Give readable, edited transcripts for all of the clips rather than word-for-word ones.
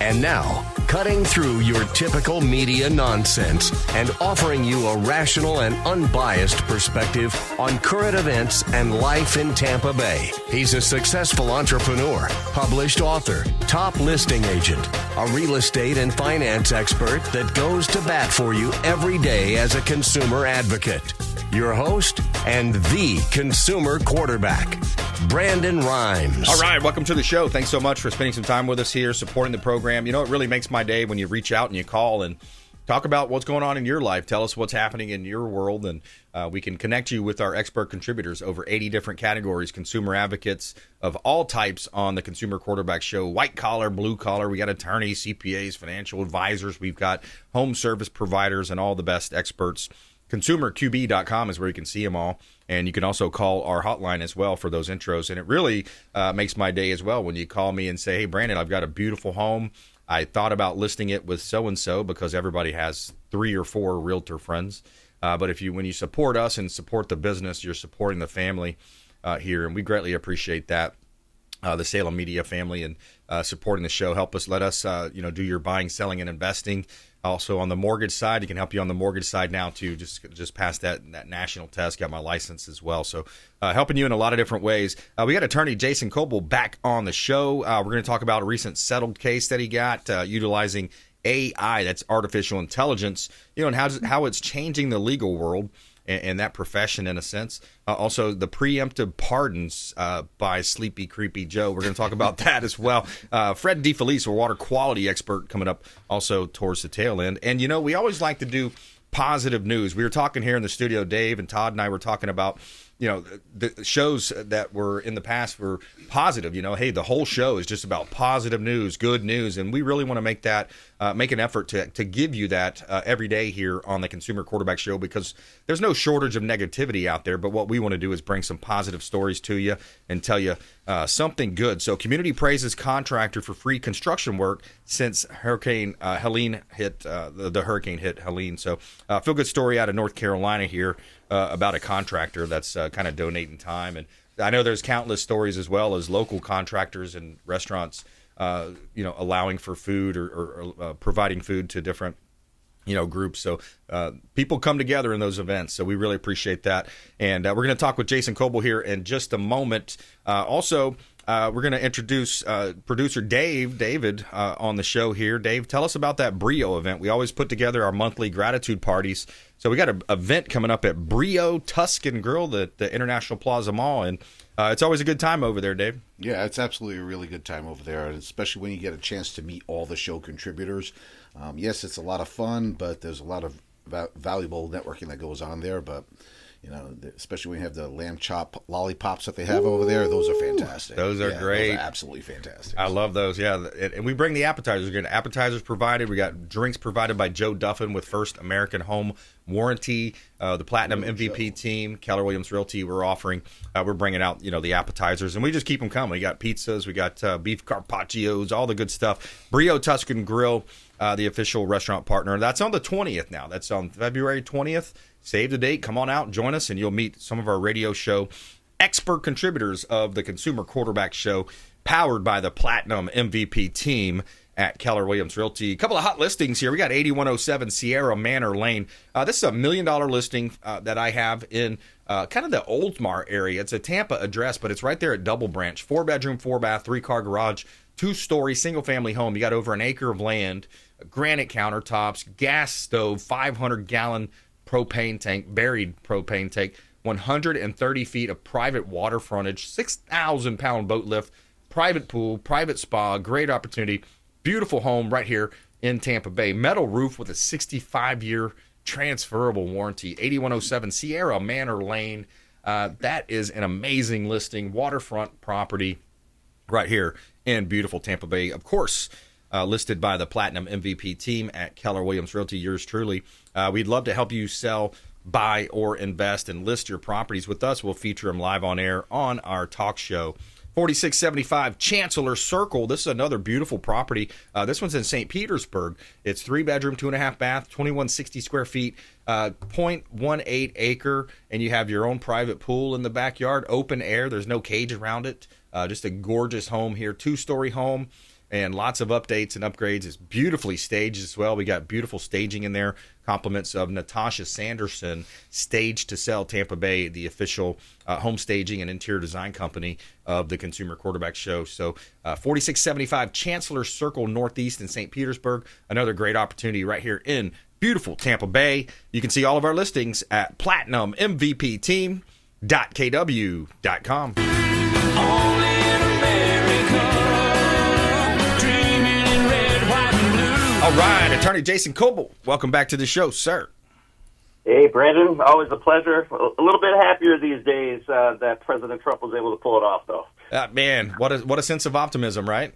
And now, cutting through your typical media nonsense and offering you a rational and unbiased perspective on current events and life in Tampa Bay. He's a successful entrepreneur, published author, top listing agent, a real estate and finance expert that goes to bat for you every day as a consumer advocate. Your host and the consumer quarterback, Brandon Rimes. All right, welcome to the show. Thanks so much for spending some time with us here, supporting the program. You know, it really makes my day when you reach out and you call and talk about what's going on in your life. Tell us what's happening in your world, and we can connect you with our expert contributors, over 80 different categories, consumer advocates of all types on the Consumer Quarterback Show. White collar, blue collar. We got attorneys, CPAs, financial advisors. We've got home service providers and all the best experts. ConsumerQB.com is where you can see them all. And you can also call our hotline as well for those intros. And it really makes my day as well when you call me and say, hey, Brandon, I've got a beautiful home. I thought about listing it with so-and-so, because everybody has 3 or 4 realtor friends. But when you support us and support the business, you're supporting the family here. And we greatly appreciate that. The Salem Media family and supporting the show. Let us do your buying, selling, and investing. Also on the mortgage side, you can help you on the mortgage side now too. Just passed that national test, got my license as well. So helping you in a lot of different ways. We got Attorney Jason Kobal back on the show. We're going to talk about a recent settled case that he got utilizing AI, that's artificial intelligence, and how it's changing the legal world and that profession in a sense. Also, the preemptive pardons by Sleepy Creepy Joe. We're going to talk about that as well. Fred DeFelice, a water quality expert, coming up also towards the tail end. And, we always like to do positive news. We were talking here in the studio, Dave and Todd and I were talking about, the shows that were in the past were positive. Hey, the whole show is just about positive news, good news. And we really want to make an effort to give you that every day here on the Consumer Quarterback Show, because there's no shortage of negativity out there. But what we want to do is bring some positive stories to you and tell you something good. So Community praises contractor for free construction work since Hurricane Helene hit, the hurricane hit Helene. So feel good story out of North Carolina here about a contractor that's kind of donating time. And I know there's countless stories as well as local contractors and restaurants, allowing for food or providing food to different, groups. So people come together in those events. So we really appreciate that. And we're going to talk with Jason Kobal here in just a moment. Also, we're going to introduce producer David on the show here. Dave, tell us about that Brio event. We always put together our monthly gratitude parties. So we got an event coming up at Brio Tuscan Grill, the International Plaza Mall, and it's always a good time over there, Dave. Yeah, it's absolutely a really good time over there, especially when you get a chance to meet all the show contributors. Yes, it's a lot of fun, but there's a lot of valuable networking that goes on there. But especially when you have the lamb chop lollipops that they have over there, those are fantastic. Those are great. Those are absolutely fantastic. I love those, yeah. And we bring the appetizers. We got appetizers provided. We got drinks provided by Joe Duffin with First American Home Warranty. The Platinum MVP team, Keller Williams Realty, we're bringing out, the appetizers. And we just keep them coming. We got pizzas. We got beef carpaccios, all the good stuff. Brio Tuscan Grill, the official restaurant partner. That's on the 20th now. That's on February 20th. Save the date. Come on out, join us, and you'll meet some of our radio show expert contributors of the Consumer Quarterback Show, powered by the Platinum MVP team at Keller Williams Realty. A couple of hot listings here. We got 8107 Sierra Manor Lane. This is a $1 million listing that I have in kind of the Oldsmar area. It's a Tampa address, but it's right there at Double Branch. 4-bedroom, 4-bath, 3-car garage, 2-story, single-family home. You got over an acre of land, granite countertops, gas stove, 500-gallon propane tank, buried propane tank, 130 feet of private water frontage, 6,000-pound boat lift, private pool, private spa, great opportunity, beautiful home right here in Tampa Bay. Metal roof with a 65-year transferable warranty. 8107 Sierra Manor Lane. That is an amazing listing, waterfront property right here in beautiful Tampa Bay. Of course, listed by the Platinum MVP team at Keller Williams Realty, yours truly. We'd love to help you sell, buy, or invest and list your properties with us. We'll feature them live on air on our talk show. 4675 Chancellor Circle. This is another beautiful property. This one's in St. Petersburg. It's 3-bedroom, 2.5-bath, 2160 square feet, 0.18 acre, and you have your own private pool in the backyard, open air. There's no cage around it. Just a gorgeous home here, 2-story home. and lots of updates and upgrades. It's beautifully staged as well. We got beautiful staging in there. Compliments of Natasha Sanderson, Stage to Sell Tampa Bay, the official home staging and interior design company of the Consumer Quarterback Show. So 4675 Chancellor Circle Northeast in St. Petersburg. Another great opportunity right here in beautiful Tampa Bay. You can see all of our listings at platinummvpteam.kw.com. Only in America, dreaming in red, white, and blue. All right, Attorney Jason Kobal, welcome back to the show, sir. Hey, Brandon, always a pleasure. A little bit happier these days that President Trump was able to pull it off, though. Man, what a sense of optimism, right?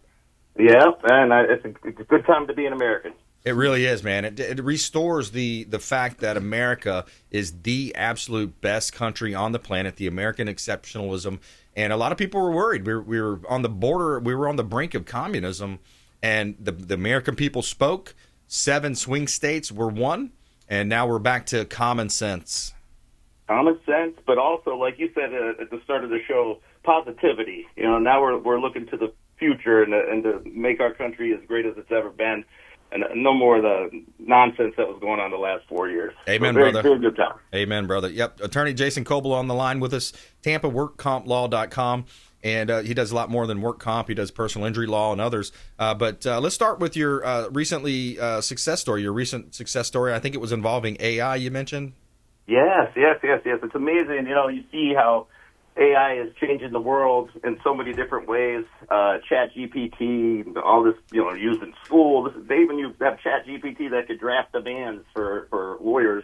Yeah, and it's a good time to be an American. It really is, man. It restores the fact that America is the absolute best country on the planet, the American exceptionalism. And a lot of people were worried. We were on the border. We were on the brink of communism. And the American people spoke. 7 swing states were won. And now we're back to common sense. Common sense, but also, like you said at the start of the show, positivity. Now we're looking to the future and to make our country as great as it's ever been. And no more of the nonsense that was going on the last 4 years. Amen, so brother. Very good time. Amen, brother. Yep. Attorney Jason Kobal on the line with us, TampaWorkCompLaw.com. And he does a lot more than work comp. He does personal injury law and others. But let's start with your recent success story. I think it was involving AI you mentioned. Yes. It's amazing. You see how AI is changing the world in so many different ways. Chat GPT, all this, used in school. They even have Chat GPT that could draft demands for lawyers.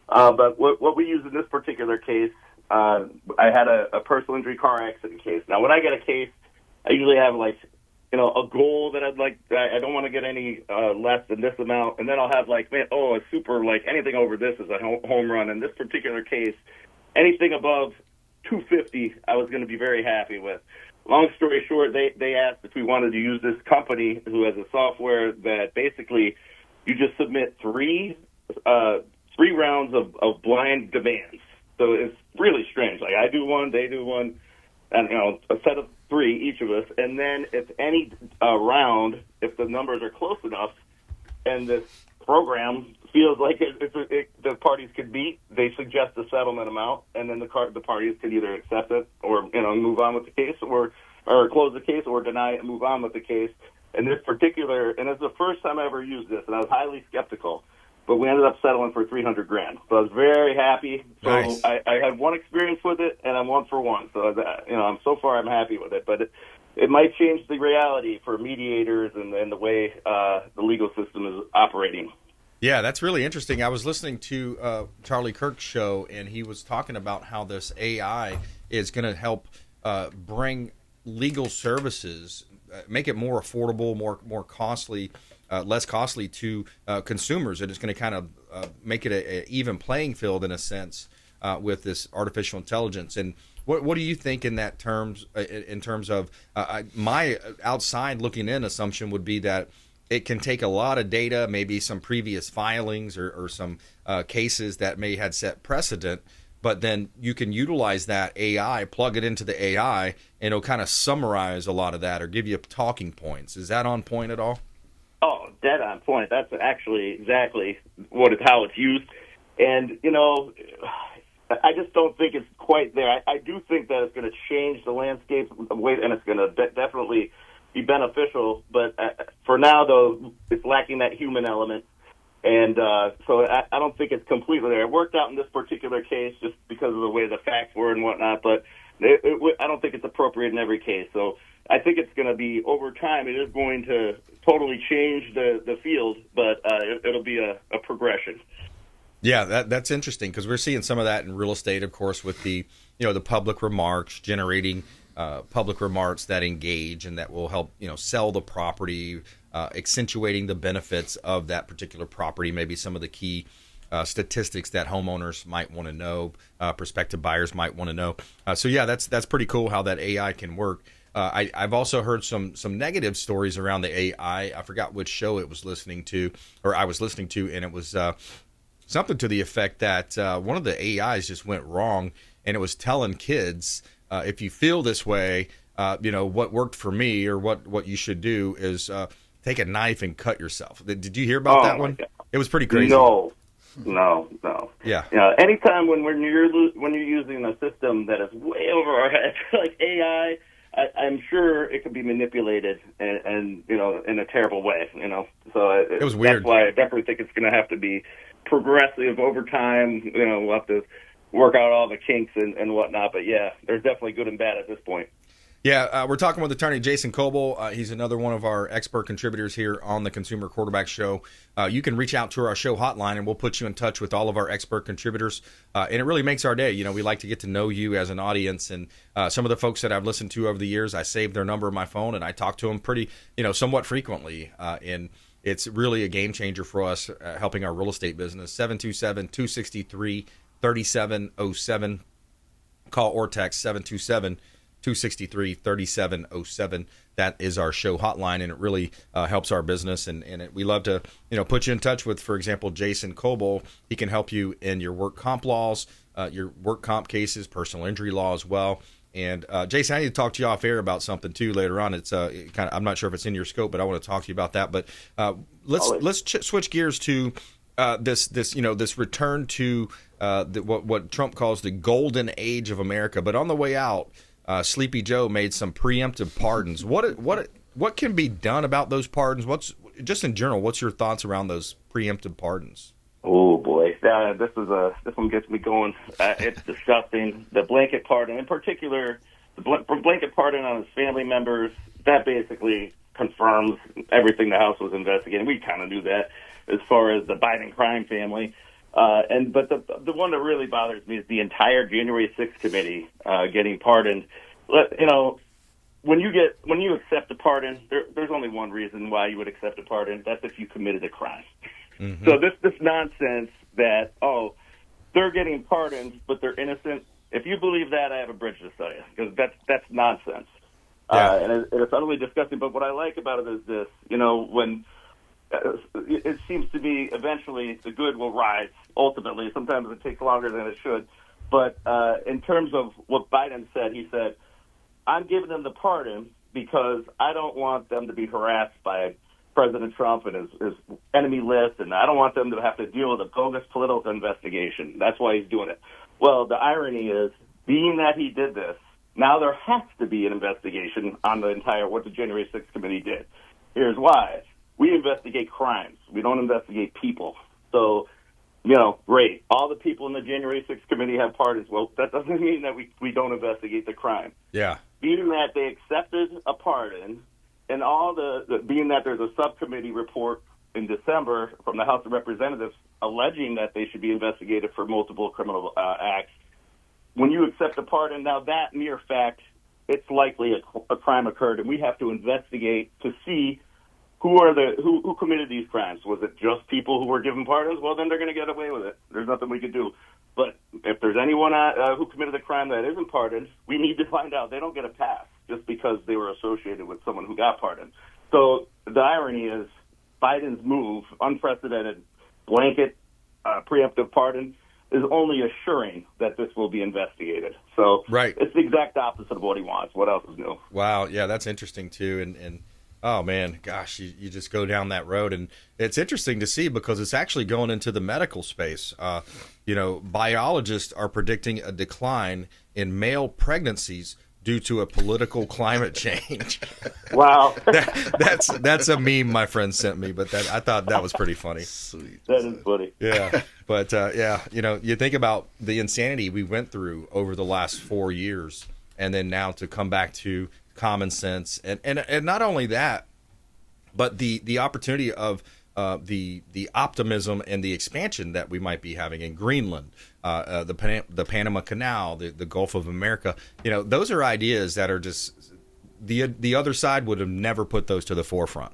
But what we use in this particular case, I had a personal injury car accident case. Now, when I get a case, I usually have a goal that I'd like. I don't want to get any less than this amount, and then I'll have a super anything over this is a home run. In this particular case, anything above 250, I was going to be very happy with. Long story short, they asked if we wanted to use this company who has a software that basically you just submit three rounds of blind demands. So it's really strange. I do one, they do one, and a set of 3 each of us. And then if any round, if the numbers are close enough, and this program feels like the parties could meet, they suggest a settlement amount, and then the parties could either accept it or move on with the case, or close the case, or deny it and move on with the case. And it's the first time I ever used this, and I was highly skeptical. But we ended up settling for $300,000. So I was very happy. So Nice. I had one experience with it, and I'm 1 for 1. So I'm happy with it. But it might change the reality for mediators and the way the legal system is operating. Yeah, that's really interesting. I was listening to Charlie Kirk's show, and he was talking about how this AI is going to help bring legal services, make it more affordable, more costly, less costly to consumers. And it's going to kind of make it an even playing field in a sense with this artificial intelligence. And what do you think in that terms? In terms of my outside looking in assumption would be that it can take a lot of data, maybe some previous filings or some cases that may have set precedent, but then you can utilize that AI, plug it into the AI, and it'll kind of summarize a lot of that or give you talking points. Is that on point at all? Oh, dead on point. That's actually exactly how it's used. And, I just don't think it's quite there. I do think that it's going to change the landscape, and it's going to definitely be beneficial. But for now, though, it's lacking that human element. And so I don't think it's completely there. It worked out in this particular case just because of the way the facts were and whatnot, but I don't think it's appropriate in every case. So I think it's going to be, over time, it is going to totally change the field, but it'll be a progression. Yeah, that's interesting because we're seeing some of that in real estate, of course, with the the public remarks, generating public remarks that engage and that will help sell the property, accentuating the benefits of that particular property, maybe some of the key statistics that homeowners might want to know, prospective buyers might want to know. So yeah, that's pretty cool how that AI can work. I've also heard some negative stories around the AI. I forgot which show I was listening to, and it was something to the effect that one of the AIs just went wrong, and it was telling kids, if you feel this way, what worked for me or what you should do is take a knife and cut yourself. Did you hear about that one? God. It was pretty crazy. No. Yeah. Anytime when you're using a system that is way over our heads, like AI, I'm sure it could be manipulated and in a terrible way. So it was weird. That's why I definitely think it's going to have to be progressive over time. We'll have to work out all the kinks and whatnot. But yeah, there's definitely good and bad at this point. Yeah, we're talking with Attorney Jason Kobal. He's another one of our expert contributors here on the Consumer Quarterback Show. You can reach out to our show hotline, and we'll put you in touch with all of our expert contributors. And it really makes our day. We like to get to know you as an audience. And some of the folks that I've listened to over the years, I saved their number in my phone, and I talk to them pretty, somewhat frequently. And it's really a game changer for us helping our real estate business. 727-263-3707. Call or text 727-263-3707. That is our show hotline, and it really helps our business. And we love to, put you in touch with, for example, Jason Kobal. He can help you in your work comp laws, your work comp cases, personal injury law as well. And Jason, I need to talk to you off air about something too later on. It's I'm not sure if it's in your scope, but I want to talk to you about that. But let's switch gears to this return to what Trump calls the golden age of America. But on the way out, Sleepy Joe made some preemptive pardons. What can be done about those pardons? Just in general, what's your thoughts around those preemptive pardons? Oh boy, this one gets me going. It's disgusting. The blanket pardon, in particular, the blanket pardon on his family members. That basically confirms everything the House was investigating. We kind of knew that as far as the Biden crime family. But the one that really bothers me is the entire January 6th committee getting pardoned. When you accept a pardon, there's only one reason why you would accept a pardon. That's if you committed a crime. Mm-hmm. So this nonsense that they're getting pardons but they're innocent. If you believe that, I have a bridge to sell you, because that's nonsense. Yeah. And it's utterly disgusting. But what I like about it is this: when it seems to be eventually the good will rise. Ultimately, sometimes it takes longer than it should. But in terms of what Biden said, he said, "I'm giving them the pardon because I don't want them to be harassed by President Trump and his enemy list, and I don't want them to have to deal with a bogus political investigation. That's why he's doing it." Well, the irony is, being that he did this, now there has to be an investigation on what the January 6th committee did. Here's why. We investigate crimes. We don't investigate people. So, great. All the people in the January 6th committee have pardons. Well, that doesn't mean that we don't investigate the crime. Yeah. Being that they accepted a pardon, and being that there's a subcommittee report in December from the House of Representatives alleging that they should be investigated for multiple criminal acts, when you accept a pardon, now that mere fact, it's likely a crime occurred, and we have to investigate to see who committed these crimes. Was it just people who were given pardons? Well, then they're going to get away with it. There's nothing we could do. But if there's anyone who committed a crime that isn't pardoned, we need to find out. They don't get a pass just because they were associated with someone who got pardoned. So the irony is Biden's move, unprecedented blanket preemptive pardon, is only assuring that this will be investigated. So right. It's the exact opposite of what he wants. What else is new? Wow, yeah, that's interesting too. And oh man, gosh, you just go down that road, and it's interesting to see because it's actually going into the medical space. Biologists are predicting a decline in male pregnancies due to a political climate change. Wow, that's a meme my friend sent me, but I thought that was pretty funny. Sweet. that is funny. Yeah, but you think about the insanity we went through over the last 4 years, and then now to come back to common sense, and not only that, but the opportunity of the optimism and the expansion that we might be having in Greenland, the Panama Canal, the Gulf of America. Those are ideas that are just the other side would have never put those to the forefront.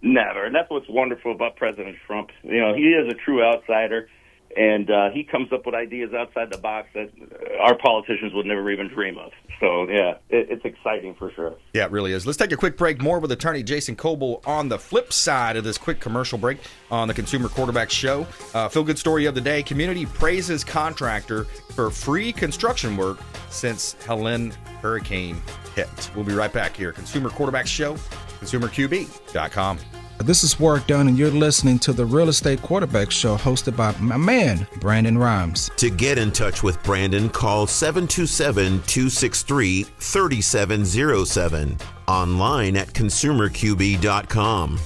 Never. And that's what's wonderful about President Trump. He is a true outsider. And he comes up with ideas outside the box that our politicians would never even dream of. So, yeah, it's exciting for sure. Yeah, it really is. Let's take a quick break. More with Attorney Jason Kobal on the flip side of this quick commercial break on the Consumer Quarterback Show. Feel-good story of the day. Community praises contractor for free construction work since Helene hurricane hit. We'll be right back here. Consumer Quarterback Show, consumerqb.com. This is Work Done, and you're listening to the Real Estate Quarterback Show hosted by my man, Brandon Rhymes. To get in touch with Brandon, call 727-263-3707. Online at consumerqb.com.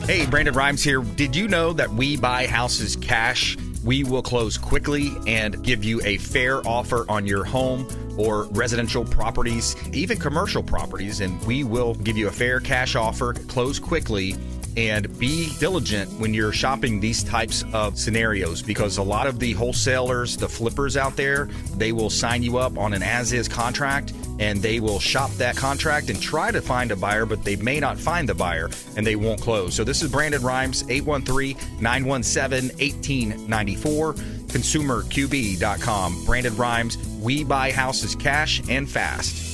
Hey, Brandon Rhymes here. Did you know that we buy houses cash? We will close quickly and give you a fair offer on your home or residential properties, even commercial properties, and we will give you a fair cash offer, close quickly, and be diligent when you're shopping these types of scenarios, because a lot of the wholesalers, the flippers out there, they will sign you up on an as-is contract, and they will shop that contract and try to find a buyer, but they may not find the buyer, and they won't close. So this is Brandon Rhymes, 813-917-1894, consumerqb.com. Brandon Rhymes, we buy houses cash and fast.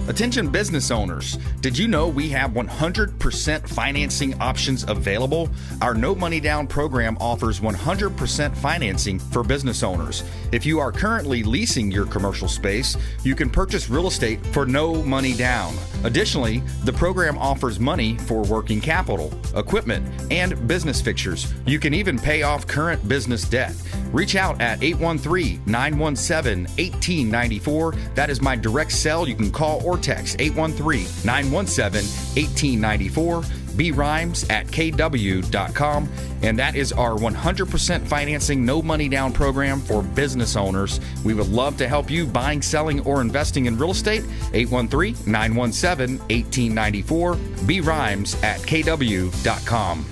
Attention business owners, did you know we have 100% financing options available? Our no money down program offers 100% financing for business owners. If you are currently leasing your commercial space, you can purchase real estate for no money down. Additionally, the program offers money for working capital, equipment, and business fixtures. You can even pay off current business debt. Reach out at 813-917-1894. That is my direct cell. You can call or text 813-917-1894. BRimes at kw.com. And that is our 100% financing, no money down program for business owners. We would love to help you buying, selling, or investing in real estate. 813-917-1894. BRimes at kw.com.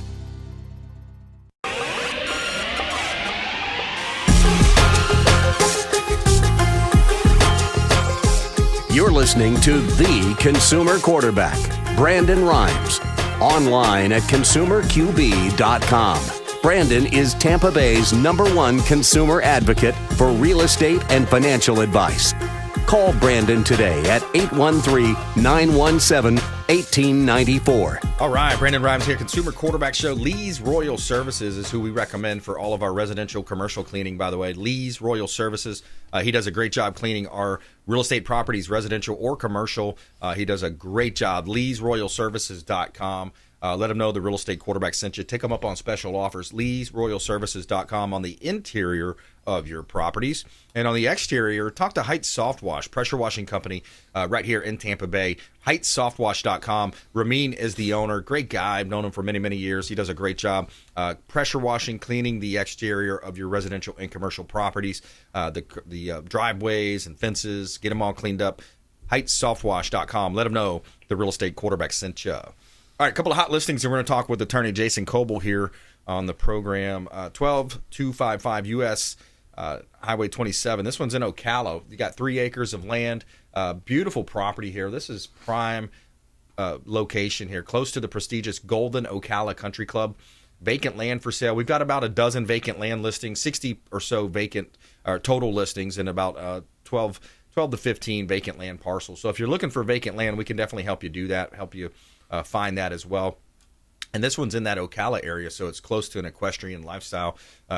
You're listening to The Consumer Quarterback, Brandon Rhymes, online at consumerqb.com. Brandon is Tampa Bay's #1 consumer advocate for real estate and financial advice. Call Brandon today at 813-917-1894. All right, Brandon Rhymes here, Consumer Quarterback Show. Lee's Royal Services is who we recommend for all of our residential commercial cleaning, by the way. Lee's Royal Services. He does a great job cleaning our real estate properties, residential or commercial. He does a great job. Lee'sRoyalServices.com. Let him know the real estate quarterback sent you. Take them up on special offers. Lee'sRoyalServices.com on the interior of your properties. And on the exterior, talk to Heights Soft Wash, pressure washing company right here in Tampa Bay. HeightsSoftWash.com. Ramin is the owner. Great guy. I've known him for many, many years. He does a great job pressure washing, cleaning the exterior of your residential and commercial properties, the driveways and fences. Get them all cleaned up. HeightsSoftWash.com. Let him know the real estate quarterback sent you. All right, a couple of hot listings, and we're going to talk with Attorney Jason Kobal here on the program. 12255 US Highway 27. This one's in Ocala. You got 3 acres of land. Beautiful property here. This is prime location here, close to the prestigious Golden Ocala Country Club. Vacant land for sale. We've got about a dozen vacant land listings, 60 or so vacant total listings, and about 12 to 15 vacant land parcels. So if you're looking for vacant land, we can definitely help you do that, help you find that as well. And this one's in that Ocala area, so it's close to an equestrian lifestyle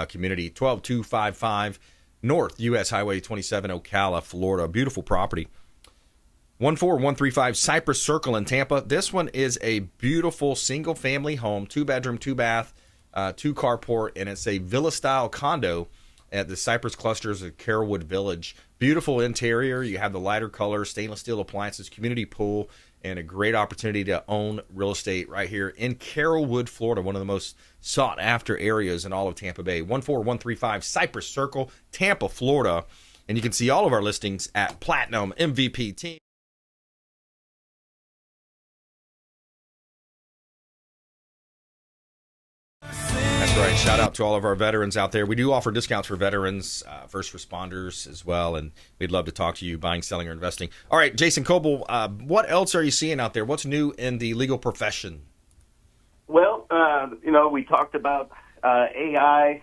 community. 12255 North US Highway 27, Ocala, Florida. Beautiful property. 14135 Cypress Circle in Tampa. This one is a beautiful single-family home, 2-bedroom, 2-bath, 2-carport, and it's a villa-style condo at the Cypress Clusters of Carrollwood Village. Beautiful interior. You have the lighter color, stainless steel appliances, community pool, and a great opportunity to own real estate right here in Carrollwood, Florida, one of the most sought-after areas in all of Tampa Bay. 14135 Cypress Circle, Tampa, Florida. And you can see all of our listings at Platinum MVP Team. That's right. Shout out to all of our veterans out there. We do offer discounts for veterans, first responders as well, and we'd love to talk to you buying, selling, or investing. All right, Jason Kobal, what else are you seeing out there? What's new in the legal profession? Well, we talked about AI.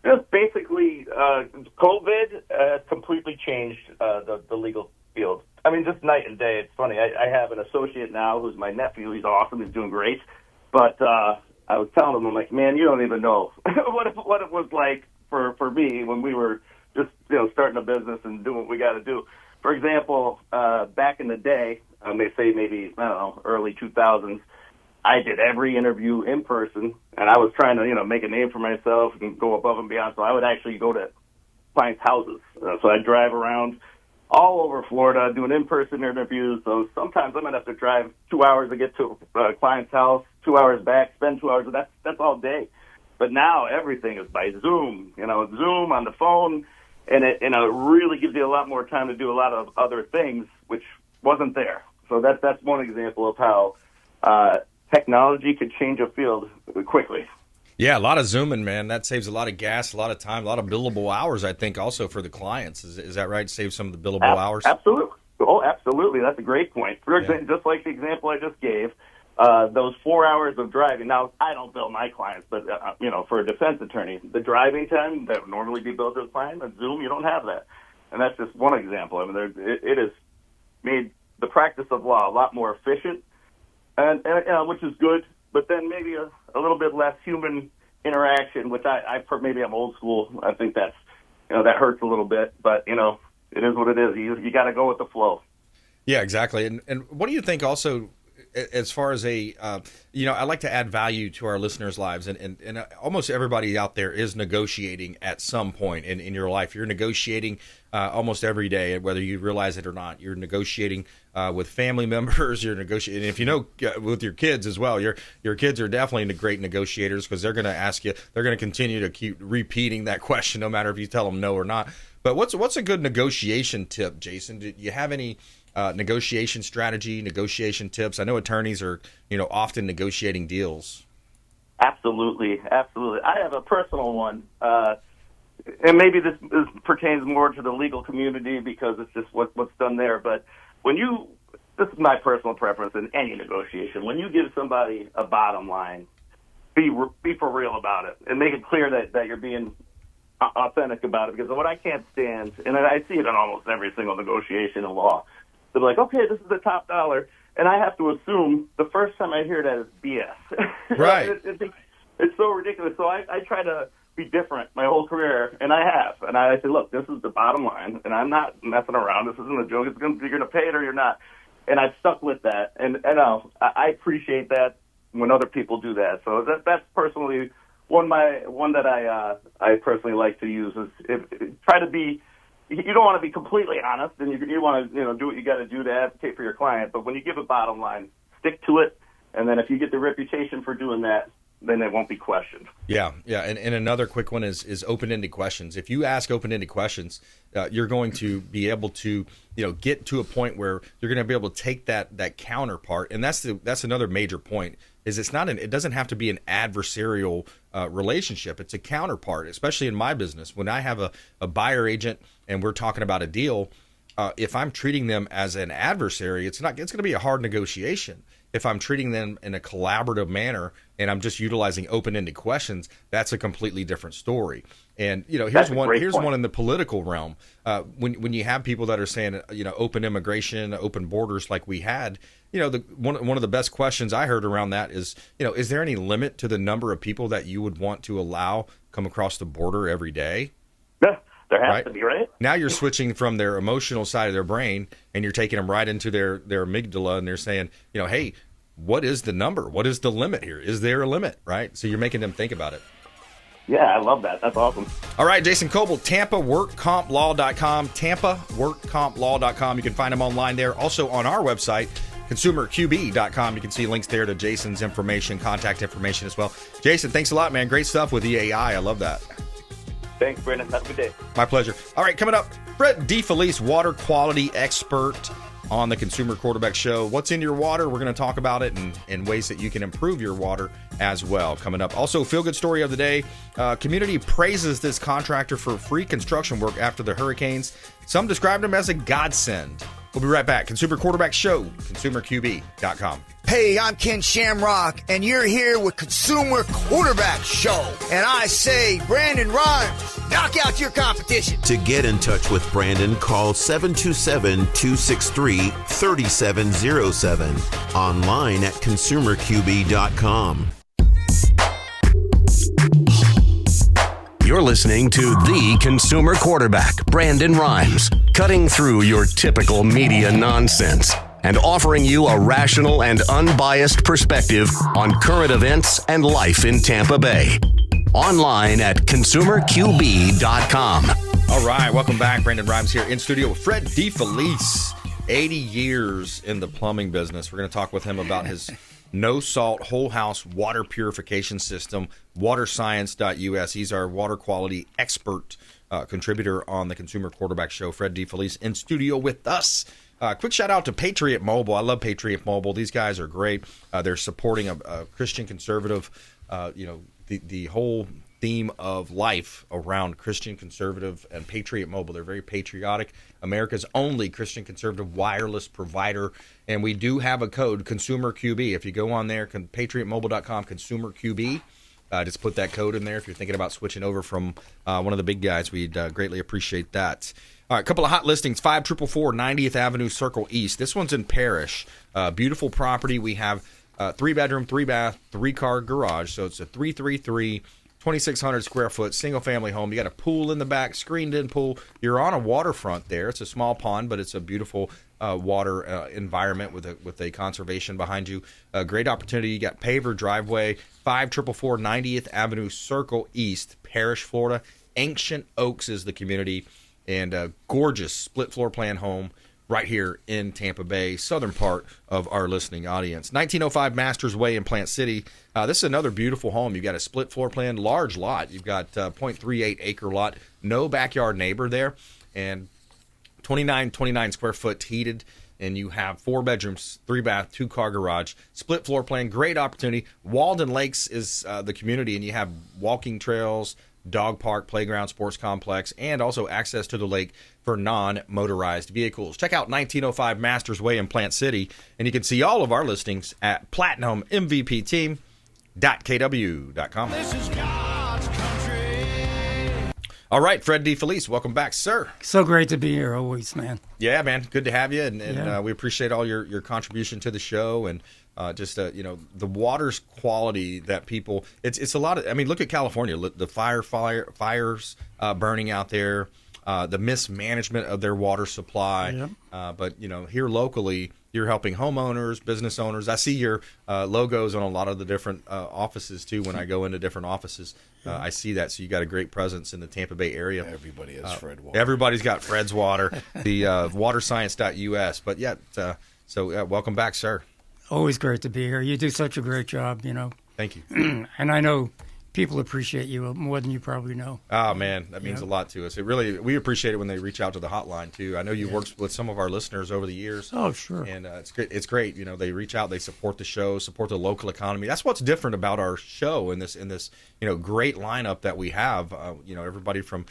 Just basically, COVID has completely changed the legal field. I mean, just night and day. It's funny. I have an associate now who's my nephew. He's awesome. He's doing great. But I was telling him, I'm like, man, you don't even know what it was like for me when we were just starting a business and doing what we got to do. For example, back in the day, they say maybe, I don't know, early 2000s, I did every interview in person, and I was trying to, make a name for myself and go above and beyond. So I would actually go to clients' houses. So I'd drive around all over Florida doing in-person interviews. So sometimes I might have to drive 2 hours to get to a client's house, 2 hours back, spend 2 hours. That's all day. But now everything is by Zoom, Zoom on the phone, and it really gives you a lot more time to do a lot of other things, which wasn't there. So that's one example of how technology could change a field quickly. Yeah, a lot of zooming, man. That saves a lot of gas, a lot of time, a lot of billable hours, I think, also for the clients. Is that right? Save some of the billable hours? Absolutely. Oh, absolutely. That's a great point. For example, just like the example I just gave, those 4 hours of driving. Now, I don't bill my clients, but, for a defense attorney, the driving time that would normally be billed to a client, on Zoom, you don't have that. And that's just one example. I mean, it has made the practice of law a lot more efficient, and which is good, but then maybe a little bit less human interaction, which maybe I'm old school. I think that's, that hurts a little bit, but, it is what it is. You got to go with the flow. Yeah, exactly. And what do you think also, as far as I like to add value to our listeners' lives, and almost everybody out there is negotiating at some point in your life. You're negotiating almost every day, whether you realize it or not. You're negotiating with family members. You're negotiating, if with your kids as well. Your kids are definitely great negotiators, because they're going to ask you. They're going to continue to keep repeating that question, no matter if you tell them no or not. But what's a good negotiation tip, Jason? Do you have any negotiation strategy, negotiation tips? I know attorneys are, often negotiating deals. Absolutely. I have a personal one, and maybe this pertains more to the legal community because it's just what's done there. But this is my personal preference in any negotiation. When you give somebody a bottom line, be for real about it and make it clear that you're being authentic about it. Because what I can't stand, and I see it in almost every single negotiation in law, they're like, okay, this is the top dollar, and I have to assume the first time I hear that is BS. Right. It's so ridiculous. So I try to be different my whole career, and I have. And I say, look, this is the bottom line, and I'm not messing around. This isn't a joke. You're going to pay it or you're not. And I've stuck with that. And I appreciate that when other people do that. So that's personally one that I personally like to use is try to be. You don't want to be completely honest, and you want to do what you got to do to advocate for your client. But when you give a bottom line, stick to it. And then if you get the reputation for doing that, then it won't be questioned. Yeah. And another quick one is open-ended questions. If you ask open-ended questions, you're going to be able to get to a point where you're going to be able to take that counterpart. And that's another major point. Is it doesn't have to be an adversarial relationship. It's a counterpart, especially in my business. When I have a buyer agent and we're talking about a deal, if I'm treating them as an adversary, it's going to be a hard negotiation. If I'm treating them in a collaborative manner and I'm just utilizing open-ended questions, that's a completely different story. And here's one in the political realm. When you have people that are saying open immigration, open borders like we had, one of the best questions I heard around that is there any limit to the number of people that you would want to allow come across the border every day? Yeah, there has to be, right? Now you're switching from their emotional side of their brain and you're taking them right into their amygdala, and they're saying, hey, what is the number? What is the limit here? Is there a limit, right? So you're making them think about it. Yeah, I love that. That's awesome. All right, Jason Kobal, TampaWorkCompLaw.com, TampaWorkCompLaw.com. You can find him online there. Also on our website, ConsumerQB.com. You can see links there to Jason's information, contact information as well. Jason, thanks a lot, man. Great stuff with the AI. I love that. Thanks, Brandon. Have a good day. My pleasure. All right, coming up, Brett DeFelice, water quality expert on the Consumer Quarterback Show. What's in your water? We're going to talk about it and ways that you can improve your water as well. Coming up. Also, feel-good story of the day. Community praises this contractor for free construction work after the hurricanes. Some described him as a godsend. We'll be right back. Consumer Quarterback Show, consumerqb.com. Hey, I'm Ken Shamrock, and you're here with Consumer Quarterback Show. And I say, Brandon Rhymes, knock out your competition. To get in touch with Brandon, call 727-263-3707. Online at consumerqb.com. You're listening to the Consumer Quarterback, Brandon Rhymes, cutting through your typical media nonsense and offering you a rational and unbiased perspective on current events and life in Tampa Bay. Online at consumerqb.com. All right, welcome back. Brandon Rhymes here in studio with Fred DeFelice, 80 years in the plumbing business. We're going to talk with him about his no-salt, whole-house water purification system, waterscience.us. He's our water quality expert contributor on the Consumer Quarterback Show. Fred DeFelice in studio with us. Quick shout-out to Patriot Mobile. I love Patriot Mobile. These guys are great. They're supporting a Christian conservative, the whole theme of life around Christian conservative and Patriot Mobile. They're very patriotic. America's only Christian conservative wireless provider. And we do have a code, ConsumerQB. If you go on there, patriotmobile.com, ConsumerQB. Just put that code in there if you're thinking about switching over from one of the big guys. We'd greatly appreciate that. All right, a couple of hot listings. 5444 90th Avenue, Circle East. This one's in Parrish. Beautiful property. We have 3-bedroom, 3-bath, 3-car garage. So it's a 333, 2,600 square foot single family home. You got a pool in the back, screened in pool. You're on a waterfront there. It's a small pond, but it's a beautiful water environment with a conservation behind you. A great opportunity. You got paver driveway, 5444 90th Avenue, Circle East, Parrish, Florida. Ancient Oaks is the community, and a gorgeous split floor plan home right here in Tampa Bay, southern part of our listening audience. 1905 Masters Way in Plant City. This is another beautiful home. You've got a split floor plan, large lot. You've got 0.38 acre lot, no backyard neighbor there, and 29 square foot heated, and you have 4 bedrooms, 3-bath, 2-car garage, split floor plan, great opportunity. Walden Lakes is the community, and you have walking trails, dog park, playground, sports complex, and also access to the lake for non-motorized vehicles. Check out 1905 Masters Way in Plant City, and you can see all of our listings at platinummvpteam.kw.com. This is God's country. All right, Fred DeFelice, welcome back, sir. So great to be here always, man. Yeah, man, good to have you, and Yeah. We appreciate all your contribution to the show, and the water's quality that people. It's a lot of. I mean, look at California, the fires burning out there, the mismanagement of their water supply. Yep. But here locally, you're helping homeowners, business owners. I see your logos on a lot of the different offices too. When I go into different offices, I see that. So you got a great presence in the Tampa Bay area. Everybody has Fred water. Everybody's got Fred's water. The waterscience.us. But welcome back, sir. Always great to be here. You do such a great job, Thank you. And I know people appreciate you more than you probably know. Oh, man, that means a lot to us. We appreciate it when they reach out to the hotline, too. I know you've worked with some of our listeners over the years. Oh, sure. And it's great. It's great. They reach out, they support the show, support the local economy. That's what's different about our show in this great lineup that we have. Everybody from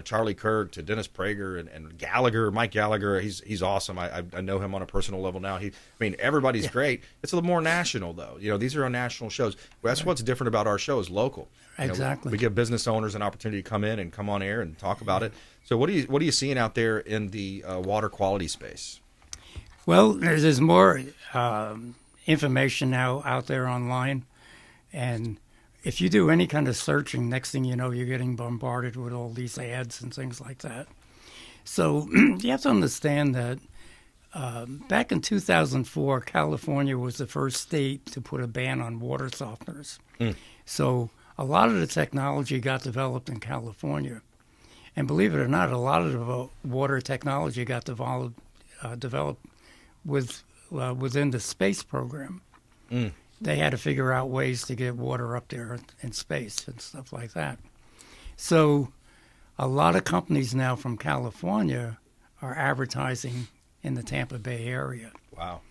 Charlie Kirk to Dennis Prager and Gallagher, Mike Gallagher. He's awesome. I know him on a personal level now. Everybody's great. It's a little more national, though. These are our national shows. That's what's different about our show is local. Exactly. We give business owners an opportunity to come in and come on air and talk about it. So what are you seeing out there in the water quality space? Well, there's more information now out there online, and if you do any kind of searching, next thing you know, you're getting bombarded with all these ads and things like that. So you have to understand that back in 2004, California was the first state to put a ban on water softeners. So a lot of the technology got developed in California. And believe it or not, a lot of the water technology got developed within the space program. They had to figure out ways to get water up there in space and stuff like that. So a lot of companies now from California are advertising in the Tampa Bay area. Wow.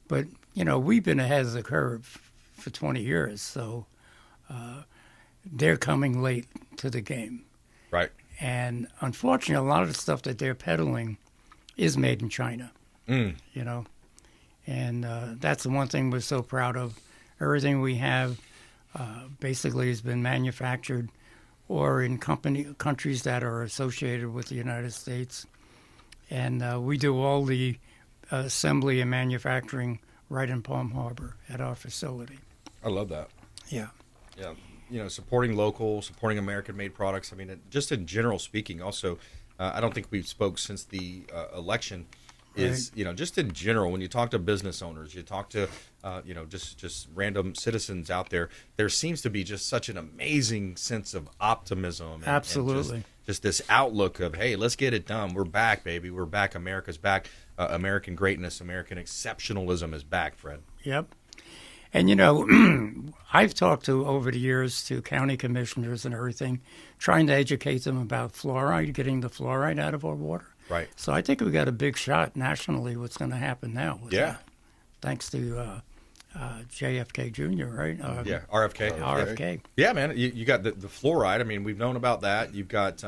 But, we've been ahead of the curve for 20 years, so they're coming late to the game. Right. And unfortunately, a lot of the stuff that they're peddling is made in China. You know, and that's the one thing we're so proud of. Everything we have basically has been manufactured or in countries that are associated with the United States. And we do all the assembly and manufacturing right in Palm Harbor at our facility. I love that. Yeah. Yeah. You know, supporting local, supporting American-made products. I mean, just in general speaking, also, I don't think we've spoke since the election. Is Right. You know, just in general, when you talk to business owners, you talk to you know, just random citizens out there, there seems to be just such an amazing sense of optimism. And Absolutely. just this outlook of, hey, let's get it done. We're back, baby. We're back. America's back. American greatness, American exceptionalism is back, Fred. Yep. And, you know, I've talked to, over the years, to county commissioners and everything, trying to educate them about fluoride, getting the fluoride out of our water. Right. So I think we got a big shot nationally what's going to happen now. With Yeah. that. Thanks to JFK Jr., right? Yeah, RFK. RFK. Yeah, man, you got the fluoride. I mean, we've known about that. You've got,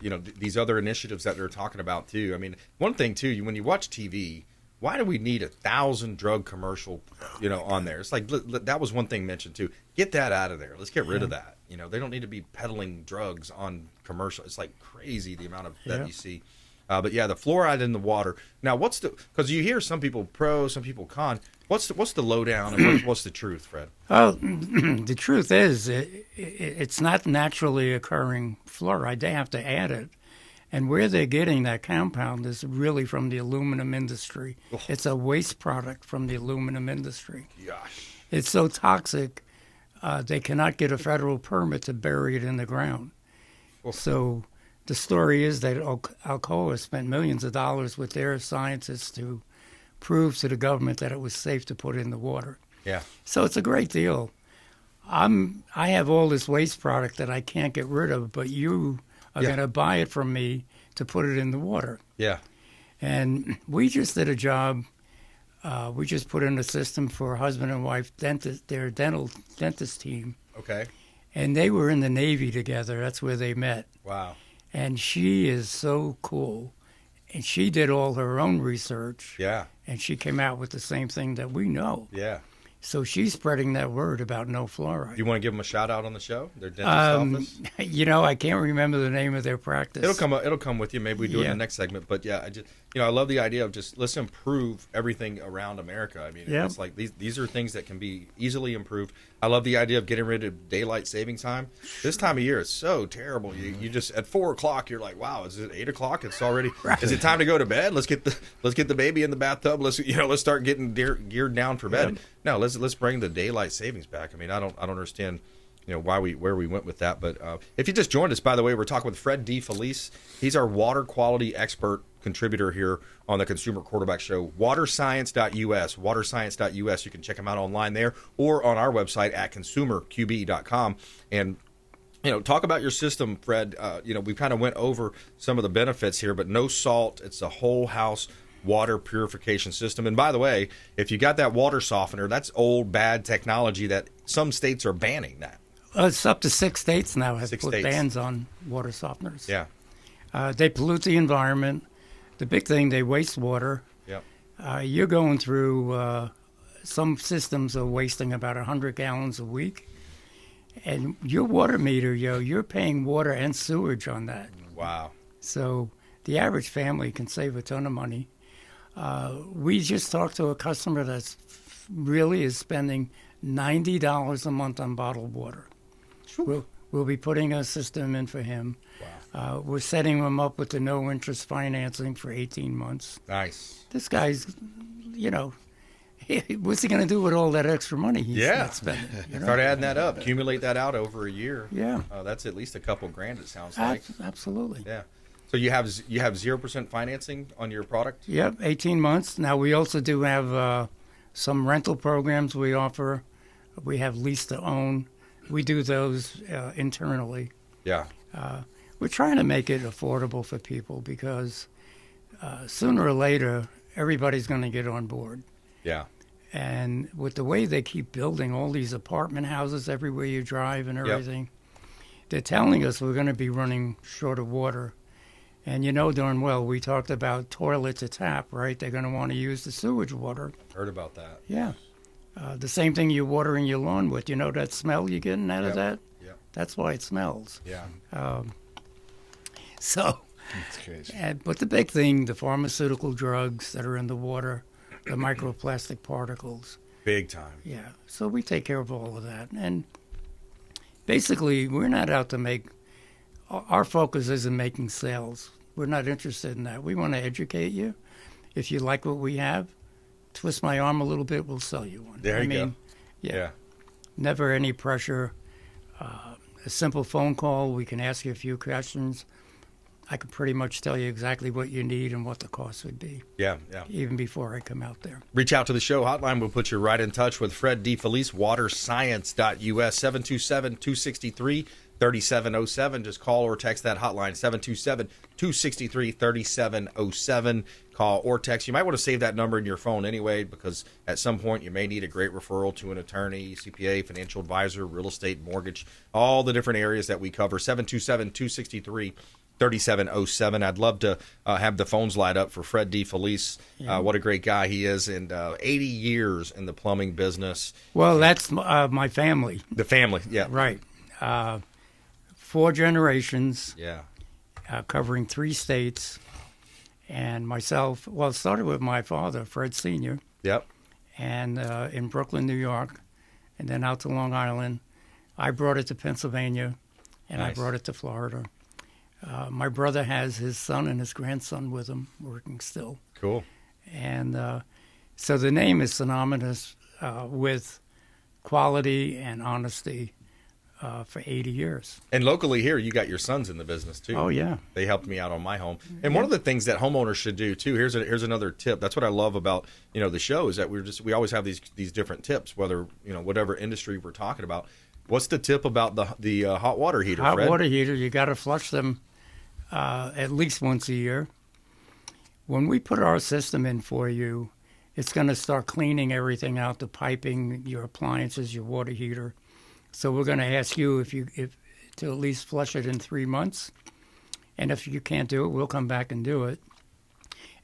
you know, these other initiatives that they're talking about, too. I mean, one thing, too, when you watch TV, why do we need 1,000 drug commercial, you know, on there? It's like, that was one thing mentioned, too. Get that out of there. Let's get rid of that. You know, they don't need to be peddling drugs on commercial. It's like crazy the amount of that you see. But yeah, the fluoride in the water. Now, because you hear some people pro, some people con. What's the lowdown and what's the truth, Fred? Oh, the truth is, it's not naturally occurring fluoride. They have to add it. And where they're getting that compound is really from the aluminum industry. Oh. It's a waste product from the aluminum industry. Gosh. It's so toxic, they cannot get a federal permit to bury it in the ground. Oh. So the story is that Alcoa spent millions of dollars with their scientists to prove to the government that it was safe to put in the water. Yeah. So it's a great deal. I have all this waste product that I can't get rid of, but you are going to buy it from me to put it in the water. Yeah. And we just did a job. We just put in a system for husband and wife dentist, their dental dentist team. Okay. And they were in the Navy together. That's where they met. Wow. And she is so cool. And she did all her own research. Yeah. And she came out with the same thing that we know. Yeah. So she's spreading that word about no fluoride. You want to give them a shout out on the show? Their dentist office? You know, I can't remember the name of their practice. It'll come with you. Maybe we do it in the next segment. But yeah, I love the idea of just let's improve everything around America. I mean, it's like these are things that can be easily improved. I love the idea of getting rid of daylight saving time. This time of year is so terrible. You just at 4:00 you're like, wow, is it 8:00? It's already. Right. Is it time to go to bed? Let's get the baby in the bathtub. Let's start getting geared down for bed. Yep. No, let's bring the daylight savings back. I mean, I don't understand, where we went with that. But if you just joined us, by the way, we're talking with Fred DeFelice. He's our water quality expert contributor here on the Consumer Quarterback Show. Waterscience.us. Waterscience.us. You can check him out online there or on our website at consumerqb.com. And talk about your system, Fred. We kind of went over some of the benefits here, but no salt. It's a whole house water purification system. And by the way, if you got that water softener, that's old, bad technology that some states are banning that. It's up to 6 states now have put bans on water softeners. Yeah. They pollute the environment. The big thing, they waste water. Yep. You're going through, some systems are wasting about 100 gallons a week. And your water meter, you're paying water and sewage on that. Wow. So the average family can save a ton of money. We just talked to a customer that's really is spending $90 a month on bottled water. We'll be putting a system in for him. Wow. We're setting him up with the no-interest financing for 18 months. Nice. This guy's, what's he going to do with all that extra money he's not spending? Start adding that up. Accumulate that out over a year. Yeah. That's at least a couple grand, it sounds like. Absolutely. Yeah. So you have 0% financing on your product? Yep, 18 months. Now, we also do have some rental programs we offer. We have lease to own. We do those internally. Yeah. We're trying to make it affordable for people because sooner or later, everybody's going to get on board. Yeah. And with the way they keep building all these apartment houses everywhere you drive and everything, they're telling us we're going to be running short of water. And you know darn well, we talked about toilet to tap, right? They're going to want to use the sewage water. Heard about that. Yeah. The same thing you're watering your lawn with. You know that smell you're getting out of that? Yeah. That's why it smells. Yeah. So, That's crazy. but the big thing, the pharmaceutical drugs that are in the water, the microplastic particles. Big time. Yeah. So we take care of all of that. And basically, we're not out to make, our focus isn't making sales. We're not interested in that. We want to educate you. If you like what we have, twist my arm a little bit, we'll sell you one. There you go. Yeah. Never any pressure. A simple phone call, we can ask you a few questions. I can pretty much tell you exactly what you need and what the cost would be. Yeah. Even before I come out there. Reach out to the show hotline. We'll put you right in touch with Fred DeFelice, waterscience.us, 727-263-3707. Just call or text that hotline, 727-263-3707. Call or text. You might want to save that number in your phone anyway, because at some point you may need a great referral to an attorney, CPA, financial advisor, real estate, mortgage, all the different areas that we cover. 727-263-3707. I'd love to have the phones light up for Fred DeFelice. What a great guy he is, and 80 years in the plumbing business. Well, that's my family. The family, yeah. Right. 4 generations. Yeah. Covering 3 states. And myself, well, it started with my father, Fred Sr. Yep. And in Brooklyn, New York, and then out to Long Island. I brought it to Pennsylvania, and Nice. I brought it to Florida. My brother has his son and his grandson with him, working still. Cool. And so the name is synonymous with quality and honesty for 80 years. And locally here, you got your sons in the business too. Oh, yeah. They helped me out on my home. And one of the things that homeowners should do too, here's another tip. That's what I love about, the show, is that we always have these different tips, whether, whatever industry we're talking about. What's the tip about the hot water heater, Hot Fred? water heater, you got to flush them at least once a year. When we put our system in for you, it's going to start cleaning everything out, the piping, your appliances, your water heater. So we're going to ask you if to at least flush it in 3 months. And if you can't do it, we'll come back and do it.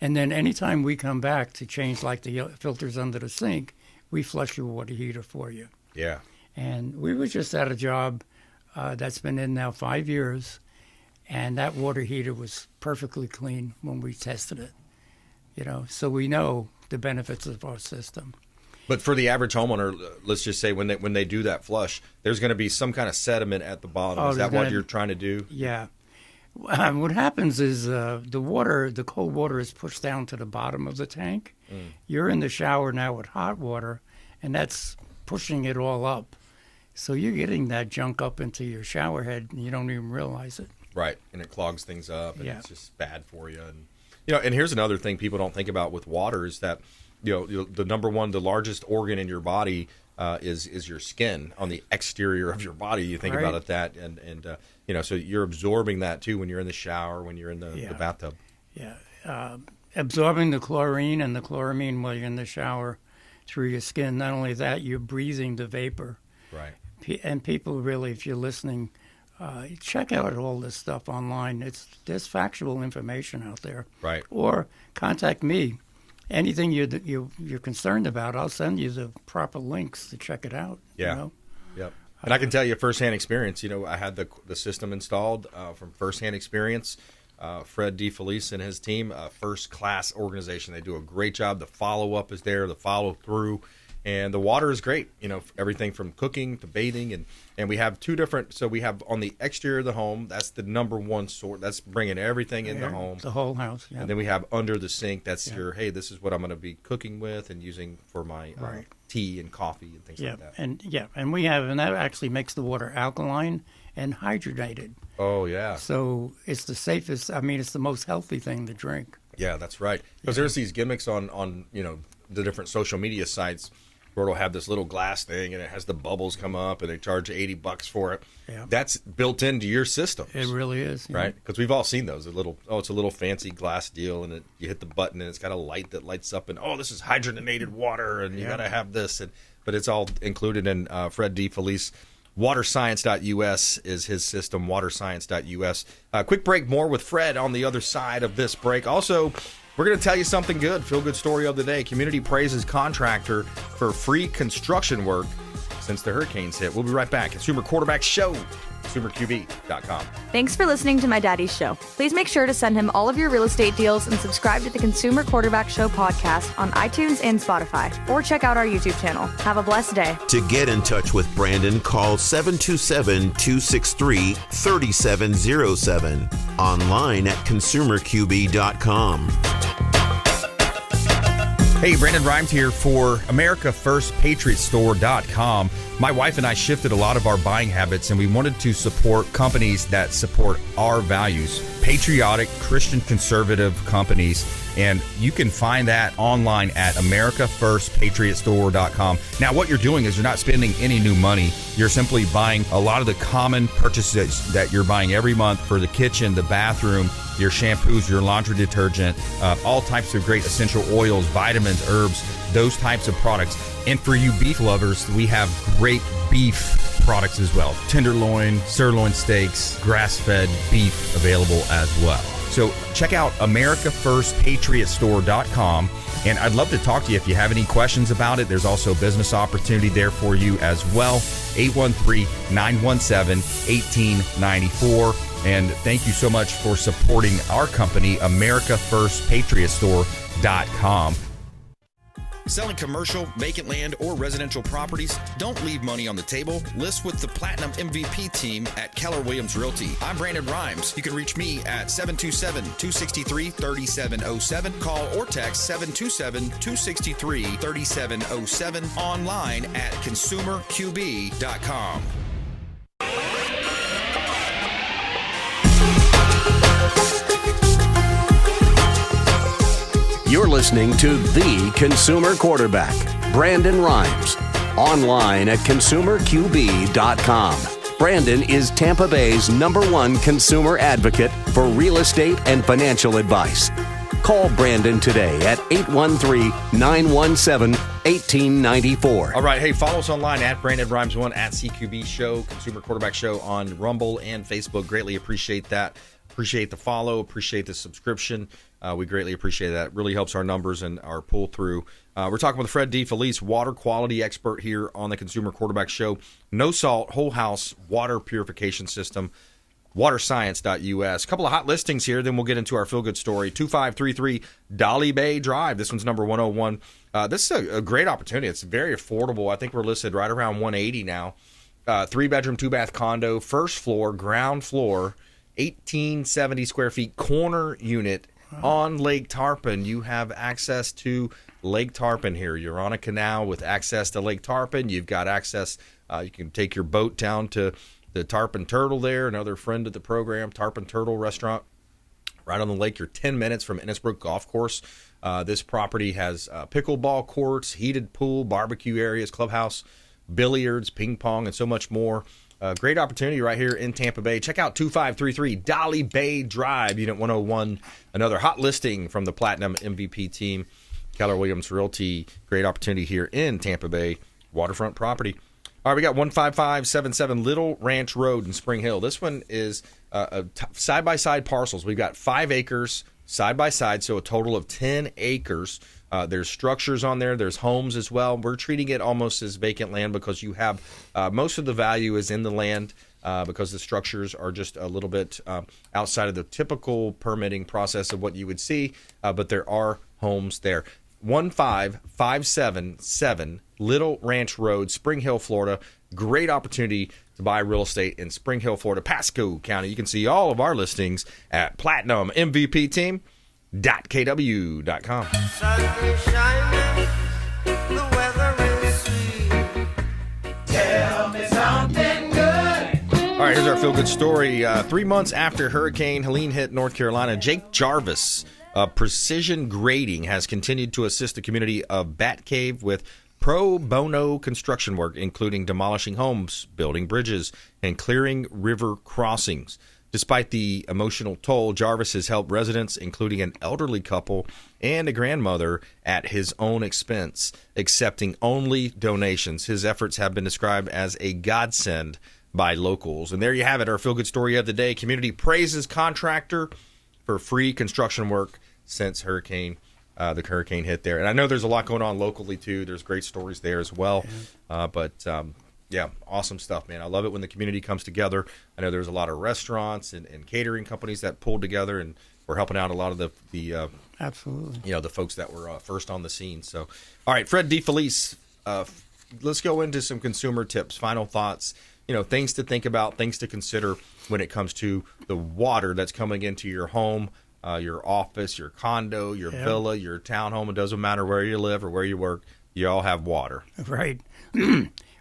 And then anytime we come back to change like the filters under the sink, we flush your water heater for you. Yeah. And we were just at a job that's been in now 5 years, and that water heater was perfectly clean when we tested it. So we know the benefits of our system. But for the average homeowner, let's just say when they do that flush, there's going to be some kind of sediment at the bottom. Is that what you're trying to do? Yeah. What happens is the cold water is pushed down to the bottom of the tank. You're in the shower now with hot water, and that's pushing it all up. So you're getting that junk up into your shower head, and you don't even realize it. Right, and it clogs things up, and Yeah. it's just bad for you. And and here's another thing people don't think about with water is that the number one, the largest organ in your body is your skin on the exterior of your body. You think about it that, and so you're absorbing that too when you're in the shower, when you're in the bathtub. Yeah, absorbing the chlorine and the chloramine while you're in the shower through your skin. Not only that, you're breathing the vapor. Right. And people really, if you're listening, check out all this stuff online. There's factual information out there. Right. Or contact me. Anything you're concerned about, I'll send you the proper links to check it out. Yeah. Yep. And I can tell you firsthand experience. I had the system installed from firsthand experience. Fred DeFelice and his team, first-class organization. They do a great job. The follow-up is there, the follow-through. And the water is great, everything from cooking to bathing. And we have 2 different, so we have on the exterior of the home, that's the number one sort. That's bringing everything in the home. The whole house, yeah. And then we have under the sink, that's hey, this is what I'm going to be cooking with and using for my tea and coffee and things like that. And that actually makes the water alkaline and hydrated. Oh, yeah. So it's the safest, it's the most healthy thing to drink. Yeah, that's right. Because there's these gimmicks on the different social media sites where it'll have this little glass thing and it has the bubbles come up and they charge $80 for it. Yeah. That's built into your system. It really is. Yeah. Right? Because we've all seen those. It's a little fancy glass deal and you hit the button and it's got a light that lights up and, this is hydrogenated water and you got to have this. But it's all included in Fred DeFelice waterscience.us is his system, waterscience.us. Quick break, more with Fred on the other side of this break. Also, we're going to tell you something good, feel-good story of the day. Community praises contractor for free construction work since the hurricanes hit. We'll be right back. Consumer Quarterback Show, consumerqb.com. Thanks for listening to My Daddy's Show. Please make sure to send him all of your real estate deals and subscribe to the Consumer Quarterback Show podcast on iTunes and Spotify, or check out our YouTube channel. Have a blessed day. To get in touch with Brandon, call 727-263-3707. Online at consumerqb.com. Hey, Brandon BRimes here for AmericaFirstPatriotStore.com. My wife and I shifted a lot of our buying habits, and we wanted to support companies that support our values, patriotic, Christian, conservative companies. And you can find that online at AmericaFirstPatriotStore.com. Now, what you're doing is you're not spending any new money. You're simply buying a lot of the common purchases that you're buying every month for the kitchen, the bathroom, your shampoos, your laundry detergent, all types of great essential oils, vitamins, herbs, those types of products. And for you beef lovers, we have great beef products as well. Tenderloin, sirloin steaks, grass-fed beef available as well. So check out AmericaFirstPatriotStore.com. And I'd love to talk to you if you have any questions about it. There's also business opportunity there for you as well. 813-917-1894. And thank you so much for supporting our company, AmericaFirstPatriotStore.com. Selling commercial, vacant land, or residential properties? Don't leave money on the table. List with the Platinum MVP team at Keller Williams Realty. I'm Brandon BRimes. You can reach me at 727-263-3707. Call or text 727-263-3707. Online at consumerqb.com. You're listening to The Consumer Quarterback, Brandon BRimes, online at consumerqb.com. Brandon is Tampa Bay's #1 consumer advocate for real estate and financial advice. Call Brandon today at 813-917-1894. All right, hey, follow us online at Brandon BRimes1, at CQB Show, Consumer Quarterback Show on Rumble and Facebook. Greatly appreciate that. Appreciate the follow, appreciate the subscription. We greatly appreciate that. Really helps our numbers and our pull through. We're talking with Fred DeFelice, water quality expert here on the Consumer Quarterback Show. No salt, whole house water purification system. Waterscience.us. A couple of hot listings here, then we'll get into our feel-good story. 2533 Dolly Bay Drive. This one's number 101. This is a great opportunity. It's very affordable. I think we're listed right around 180 now. 3-bedroom, 2-bath condo, first floor, ground floor, 1870 square feet, corner unit on Lake Tarpon. You have access to Lake Tarpon here. You're on a canal with access to Lake Tarpon. You've got access. You can take your boat down to the Tarpon Turtle there, another friend of the program, Tarpon Turtle Restaurant, right on the lake. You're 10 minutes from Innisbrook Golf Course. This property has pickleball courts, heated pool, barbecue areas, clubhouse, billiards, ping pong, and so much more. Great opportunity right here in Tampa Bay. Check out 2533 Dolly Bay Drive, Unit 101. Another hot listing from the Platinum MVP team, Keller Williams Realty. Great opportunity here in Tampa Bay, waterfront property. All right, we got 15577 Little Ranch Road in Spring Hill. This one is side-by-side parcels. We've got 5 acres side-by-side, so a total of 10 acres. There's structures on there. There's homes as well. We're treating it almost as vacant land because you have most of the value is in the land because the structures are just a little bit outside of the typical permitting process of what you would see, but there are homes there. 15577 Little Ranch Road, Spring Hill, Florida. Great opportunity to buy real estate in Spring Hill, Florida, Pasco County. You can see all of our listings at PlatinumMVPTeam.kw.com. The weather is sweet. Tell me something good. All right, here's our feel-good story. 3 months after Hurricane Helene hit North Carolina, Jake Jarvis of Precision Grading has continued to assist the community of Bat Cave with pro bono construction work, including demolishing homes, building bridges, and clearing river crossings. Despite the emotional toll, Jarvis has helped residents, including an elderly couple and a grandmother, at his own expense, accepting only donations. His efforts have been described as a godsend by locals. And there you have it, our feel-good story of the day. Community praises contractor for free construction work since the hurricane hit there. And I know there's a lot going on locally, too. There's great stories there as well. Yeah, awesome stuff, man. I love it when the community comes together. I know there's a lot of restaurants and catering companies that pulled together, and we're helping out a lot of the absolutely, the folks that were first on the scene. So, all right, Fred DeFelice, let's go into some consumer tips, final thoughts, things to think about, things to consider when it comes to the water that's coming into your home, your office, your condo, your villa, your townhome. It doesn't matter where you live or where you work. You all have water. Right.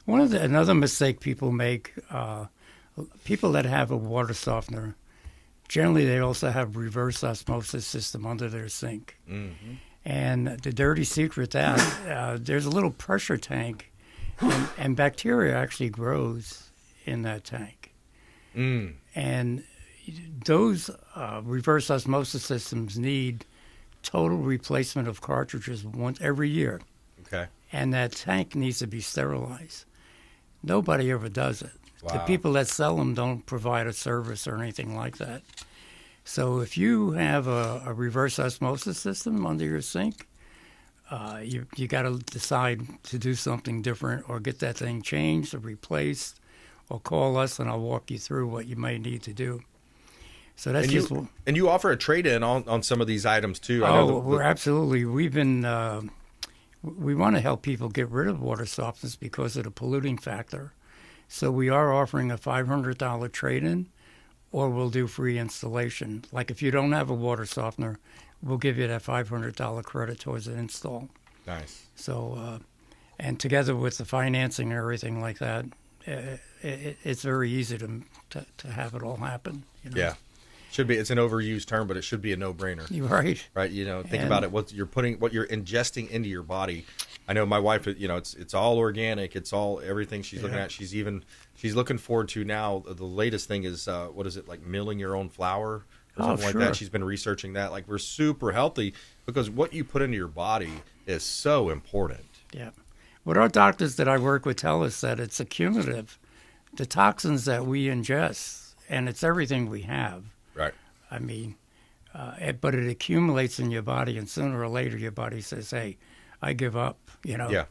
Another mistake people make, people that have a water softener, generally they also have reverse osmosis system under their sink. Mm-hmm. And the dirty secret that there's a little pressure tank, and bacteria actually grows in that tank. Mm. And those reverse osmosis systems need total replacement of cartridges every year. Okay. And that tank needs to be sterilized. Nobody ever does it. Wow. The people that sell them don't provide a service or anything like that. So if you have a reverse osmosis system under your sink, you got to decide to do something different or get that thing changed or replaced, or call us and I'll walk you through what you might need to do. So that's and you offer a trade-in on some of these items too. We're absolutely. We've been. We want to help people get rid of water softeners because of the polluting factor. So we are offering a $500 trade-in, or we'll do free installation. Like if you don't have a water softener, we'll give you that $500 credit towards an install. Nice. So, and together with the financing and everything like that, it's very easy to have it all happen. Yeah. Should be. It's an overused term, but it should be a no-brainer. Right. Right. Think about it. What you're ingesting into your body. I know my wife. It's all organic. It's all everything she's looking at. She's looking forward to now. The latest thing is what is it, like milling your own flour or something like that. She's been researching that. Like, we're super healthy because what you put into your body is so important. Yeah. What our doctors that I work with tell us that it's accumulative. The toxins that we ingest, and it's everything we have. Right. I mean, but it accumulates in your body, and sooner or later your body says, hey, I give up. Yeah.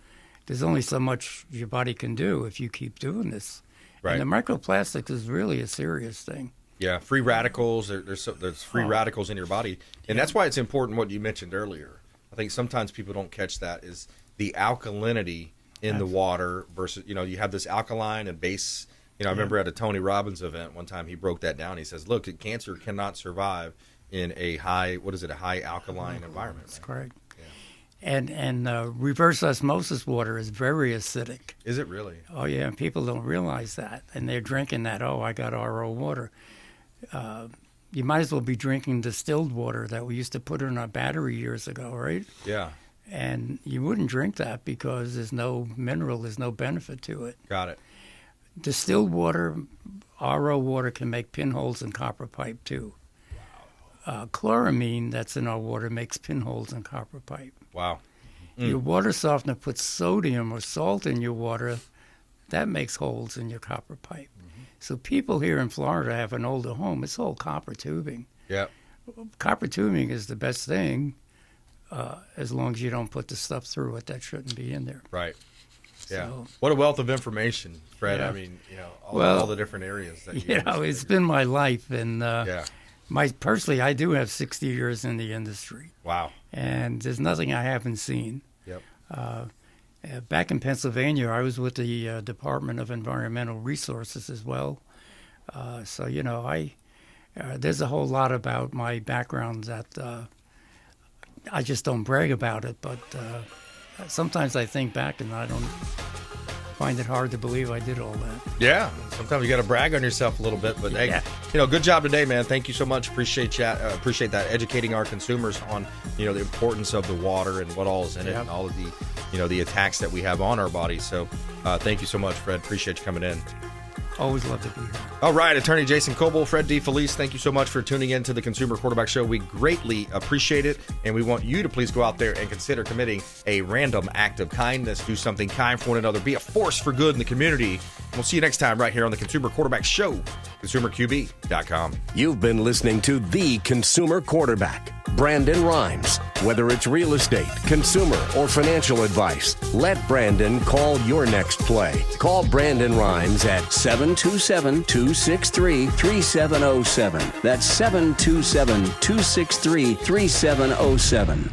There's only so much your body can do if you keep doing this. Right. And the microplastics is really a serious thing. Yeah, free radicals. There's free radicals in your body. And that's why it's important what you mentioned earlier. I think sometimes people don't catch that is the alkalinity in the water versus, you have this alkaline and base. I remember at a Tony Robbins event one time, he broke that down. He says, look, cancer cannot survive in a high alkaline environment. That's correct. Yeah. And reverse osmosis water is very acidic. Is it really? Oh, yeah, and people don't realize that. And they're drinking that, I got RO water. You might as well be drinking distilled water that we used to put in our battery years ago, right? Yeah. And you wouldn't drink that because there's no mineral, there's no benefit to it. Got it. Distilled water, RO water can make pinholes in copper pipe too. Wow. Chloramine that's in our water makes pinholes in copper pipe. Wow. Your water softener puts sodium or salt in your water, that makes holes in your copper pipe. Mm-hmm. So people here in Florida have an older home, it's all copper tubing. Yeah. Copper tubing is the best thing as long as you don't put the stuff through it that shouldn't be in there. Right. Yeah. So, what a wealth of information, Fred. Yeah. I mean, all the different areas that you it's been my life, and personally, I do have 60 years in the industry. Wow. And there's nothing I haven't seen. Yep. Back in Pennsylvania, I was with the Department of Environmental Resources as well. So there's a whole lot about my background that I just don't brag about it, but sometimes I think back and I don't find it hard to believe I did all that. Yeah, sometimes you got to brag on yourself a little bit, but hey, good job today, man. Thank you so much. Appreciate that. Educating our consumers on the importance of the water and what all is in it, and all of the the attacks that we have on our bodies. So thank you so much, Fred. Appreciate you coming in. Always love to be here. All right, Attorney Jason Kobal, Fred DeFelice, thank you so much for tuning in to the Consumer Quarterback Show. We greatly appreciate it, and we want you to please go out there and consider committing a random act of kindness. Do something kind for one another. Be a force for good in the community. We'll see you next time right here on the Consumer Quarterback Show, consumerqb.com. You've been listening to The Consumer Quarterback, Brandon Rhymes. Whether it's real estate, consumer, or financial advice, let Brandon call your next play. Call Brandon Rhymes at 727-263-3707. That's 727-263-3707.